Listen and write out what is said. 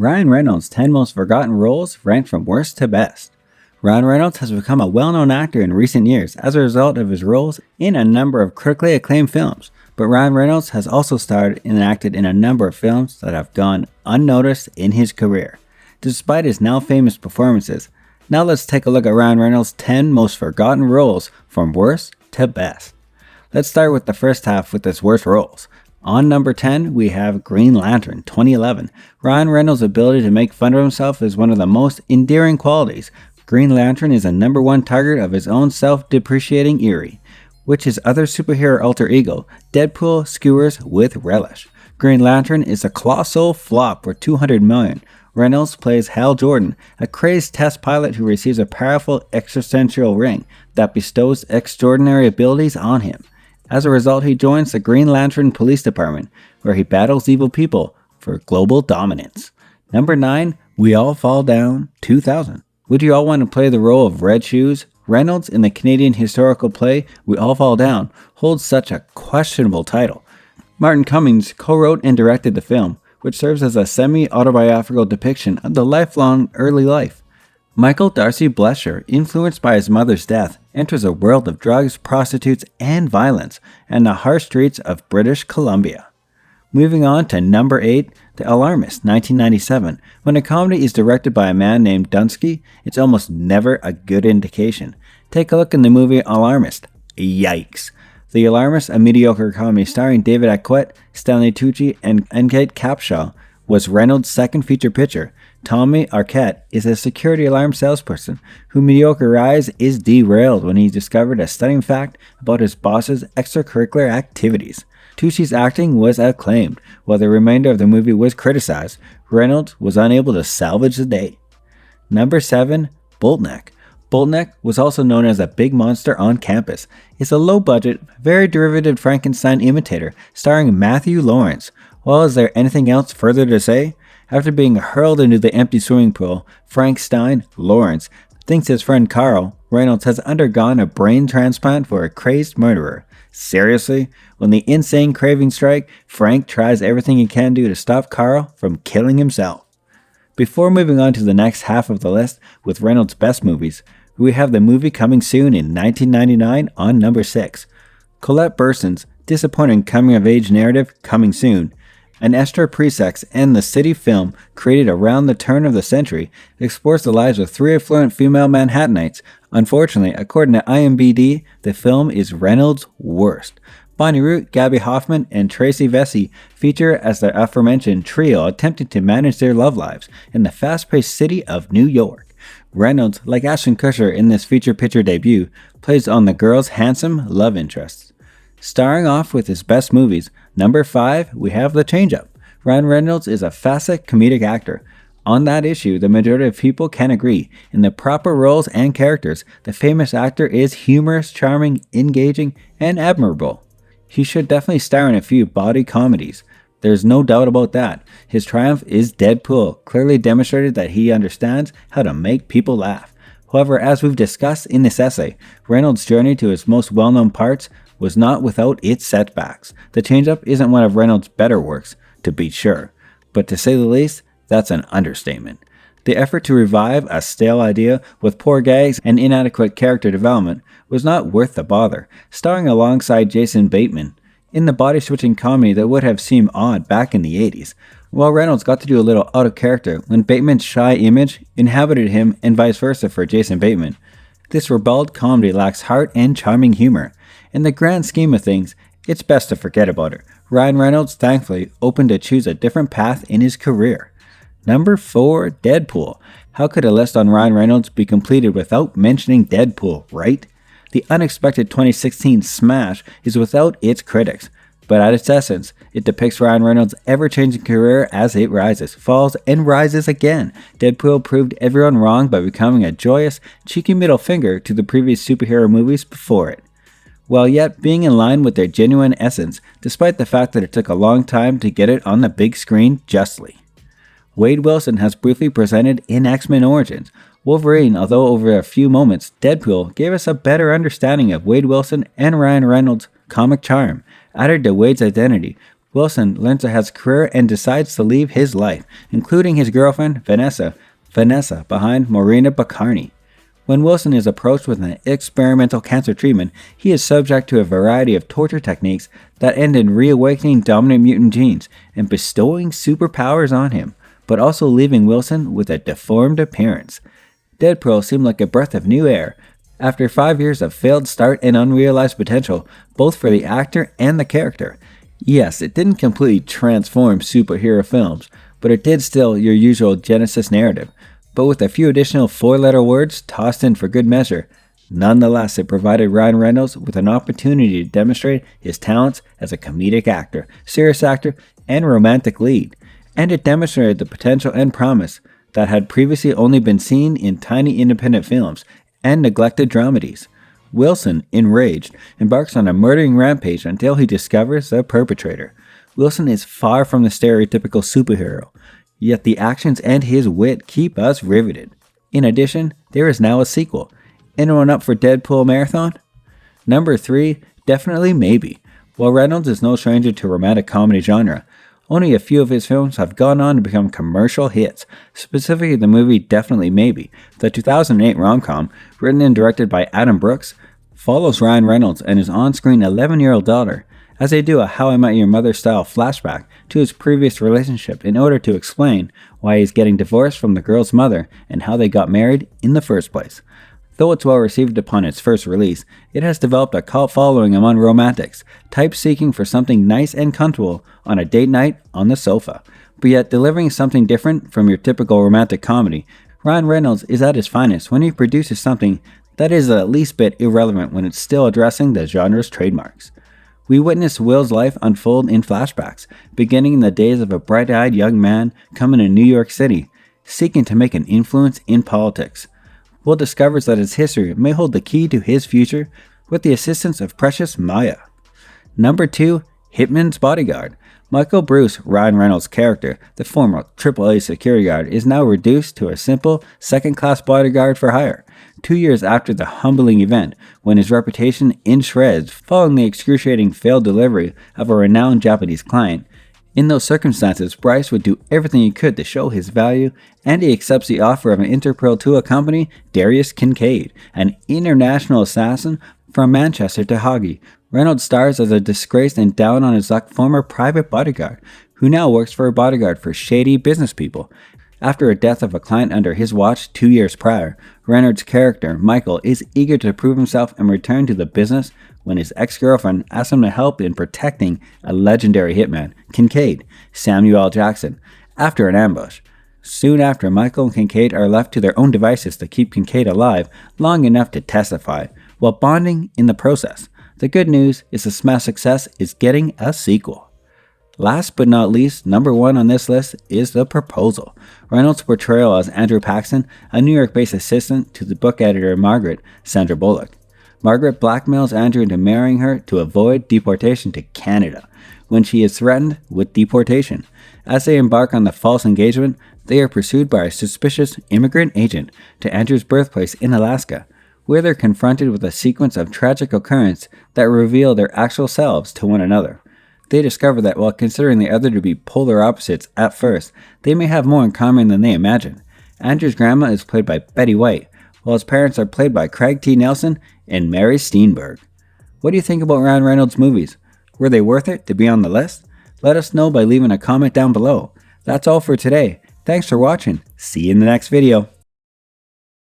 Ryan Reynolds' 10 most forgotten roles ranked from worst to best. Ryan Reynolds has become a well-known actor in recent years as a result of his roles in a number of critically acclaimed films, but Ryan Reynolds has also starred and acted in a number of films that have gone unnoticed in his career, despite his now famous performances. Now let's take a look at Ryan Reynolds' 10 most forgotten roles from worst to best. Let's start with the first half with his worst roles. On number 10, we have Green Lantern, 2011. Ryan Reynolds' ability to make fun of himself is one of the most endearing qualities. Green Lantern is a number one target of his own self-depreciating eerie, which his other superhero alter ego, Deadpool, skewers with relish. Green Lantern is a colossal flop worth $200 million. Reynolds plays Hal Jordan, a crazed test pilot who receives a powerful existential ring that bestows extraordinary abilities on him. As a result, he joins the Green Lantern Police Department, where he battles evil people for global dominance. Number 9, We All Fall Down, 2000. Would you all want to play the role of Red Shoes? Reynolds, in the Canadian historical play We All Fall Down, holds such a questionable title. Martin Cummings co-wrote and directed the film, which serves as a semi-autobiographical depiction of the lifelong early life. Michael Darcy Blesher, influenced by his mother's death, enters a world of drugs, prostitutes, and violence, and the harsh streets of British Columbia. Moving on to number 8, The Alarmist, 1997. When a comedy is directed by a man named Dunsky, it's almost never a good indication. Take a look in the movie Alarmist. Yikes. The Alarmist, a mediocre comedy starring David Arquette, Stanley Tucci, and Kate Capshaw, was Reynolds' second feature picture. Tommy Arquette is a security alarm salesperson whose mediocre rise is derailed when he discovered a stunning fact about his boss's extracurricular activities. Tucci's acting was acclaimed, while the remainder of the movie was criticized. Reynolds was unable to salvage the day. Number 7, Boltneck. Boltneck, was also known as a big monster on campus, is a low-budget, very derivative Frankenstein imitator starring Matthew Lawrence. Well, is there anything else further to say? After being hurled into the empty swimming pool, Frankenstein Lawrence thinks his friend Carl Reynolds has undergone a brain transplant for a crazed murderer. Seriously? When the insane cravings strike, Frank tries everything he can do to stop Carl from killing himself. Before moving on to the next half of the list with Reynolds' best movies, we have the movie coming soon in 1999 on number 6. Colette Burson's disappointing coming-of-age narrative, Coming Soon, an Esther Presex and the City film created around the turn of the century, explores the lives of 3 affluent female Manhattanites. Unfortunately, according to IMDb, the film is Reynolds' worst. Bonnie Root, Gabby Hoffman, and Tracy Vesey feature as the aforementioned trio attempting to manage their love lives in the fast-paced city of New York. Reynolds, like Ashton Kutcher in this feature picture debut, plays on the girl's handsome love interests. Starring off with his best movies, number 5, we have The Change-Up. Ryan Reynolds is a facet comedic actor. On that issue, the majority of people can agree. In the proper roles and characters, the famous actor is humorous, charming, engaging, and admirable. He should definitely star in a few bawdy comedies. There's no doubt about that. His triumph is Deadpool, clearly demonstrated that he understands how to make people laugh. However, as we've discussed in this essay, Reynolds' journey to his most well-known parts was not without its setbacks. The Change-Up isn't one of Reynolds' better works, to be sure, but to say the least, that's an understatement. The effort to revive a stale idea with poor gags and inadequate character development was not worth the bother. Starring alongside Jason Bateman in the body-switching comedy that would have seemed odd back in the 80s, while Reynolds got to do a little out of character when Bateman's shy image inhabited him and vice versa for Jason Bateman. This ribald comedy lacks heart and charming humor. In the grand scheme of things, it's best to forget about it. Ryan Reynolds, thankfully, opened to choose a different path in his career. Number 4, Deadpool. How could a list on Ryan Reynolds be completed without mentioning Deadpool, right? The unexpected 2016 smash is without its critics, but at its essence, it depicts Ryan Reynolds' ever-changing career as it rises, falls, and rises again. Deadpool proved everyone wrong by becoming a joyous, cheeky middle finger to the previous superhero movies before it, while yet being in line with their genuine essence, despite the fact that it took a long time to get it on the big screen justly. Wade Wilson has briefly presented in X-Men Origins. Wolverine, although over a few moments, Deadpool gave us a better understanding of Wade Wilson and Ryan Reynolds' comic charm. Added to Wade's identity, Wilson learns of his career and decides to leave his life, including his girlfriend, Vanessa, behind Morena Baccarni. When Wilson is approached with an experimental cancer treatment, he is subject to a variety of torture techniques that end in reawakening dominant mutant genes and bestowing superpowers on him, but also leaving Wilson with a deformed appearance. Deadpool seemed like a breath of new air. After 5 years of failed start and unrealized potential, both for the actor and the character. Yes, it didn't completely transform superhero films, but it did still your usual Genesis narrative, but with a few additional 4-letter words tossed in for good measure. Nonetheless, it provided Ryan Reynolds with an opportunity to demonstrate his talents as a comedic actor, serious actor, and romantic lead, and it demonstrated the potential and promise that had previously only been seen in tiny independent films and neglected dramedies. Wilson, enraged, embarks on a murdering rampage until he discovers the perpetrator. Wilson is far from the stereotypical superhero, yet the actions and his wit keep us riveted. In addition, there is now a sequel. Anyone up for Deadpool Marathon? Number 3, definitely maybe. While Reynolds is no stranger to romantic comedy genre, only a few of his films have gone on to become commercial hits, specifically the movie Definitely Maybe. The 2008 rom-com, written and directed by Adam Brooks, follows Ryan Reynolds and his on-screen 11-year-old daughter as they do a How I Met Your Mother style flashback to his previous relationship in order to explain why he's getting divorced from the girl's mother and how they got married in the first place. Though it's well received upon its first release, it has developed a cult following among romantics, types seeking for something nice and comfortable on a date night on the sofa, but yet delivering something different from your typical romantic comedy. Ryan Reynolds is at his finest when he produces something that is at least bit irrelevant when it's still addressing the genre's trademarks. We witness Will's life unfold in flashbacks, beginning in the days of a bright-eyed young man coming to New York City, seeking to make an influence in politics. Will discovers that his history may hold the key to his future with the assistance of precious Maya. Number 2, Hitman's Bodyguard. Michael Bruce, Ryan Reynolds' character, the former AAA security guard, is now reduced to a simple second-class bodyguard for hire, 2 years after the humbling event when his reputation in shreds following the excruciating failed delivery of a renowned Japanese client. In those circumstances, Bryce would do everything he could to show his value, and he accepts the offer of an Interpol to accompany Darius Kincaid, an international assassin from Manchester to Hague. Reynolds stars as a disgraced and down-on-his-luck former private bodyguard, who now works for a bodyguard for shady business people. After a death of a client under his watch 2 years prior, Reynolds' character, Michael, is eager to prove himself and return to the business when his ex-girlfriend asks him to help in protecting a legendary hitman, Kincaid, Samuel L. Jackson, after an ambush. Soon after, Michael and Kincaid are left to their own devices to keep Kincaid alive long enough to testify, while bonding in the process. The good news is the smash success is getting a sequel. Last but not least, number 1 on this list is The Proposal. Reynolds' portrayal as Andrew Paxton, a New York-based assistant to the book editor Margaret, Sandra Bullock. Margaret blackmails Andrew into marrying her to avoid deportation to Canada when she is threatened with deportation. As they embark on the false engagement, they are pursued by a suspicious immigrant agent to Andrew's birthplace in Alaska, where they're confronted with a sequence of tragic occurrences that reveal their actual selves to one another. They discover that while considering the other to be polar opposites at first, they may have more in common than they imagine. Andrew's grandma is played by Betty White, while his parents are played by Craig T. Nelson and Mary Steenburgen. What do you think about Ryan Reynolds' movies? Were they worth it to be on the list? Let us know by leaving a comment down below. That's all for today. Thanks for watching. See you in the next video.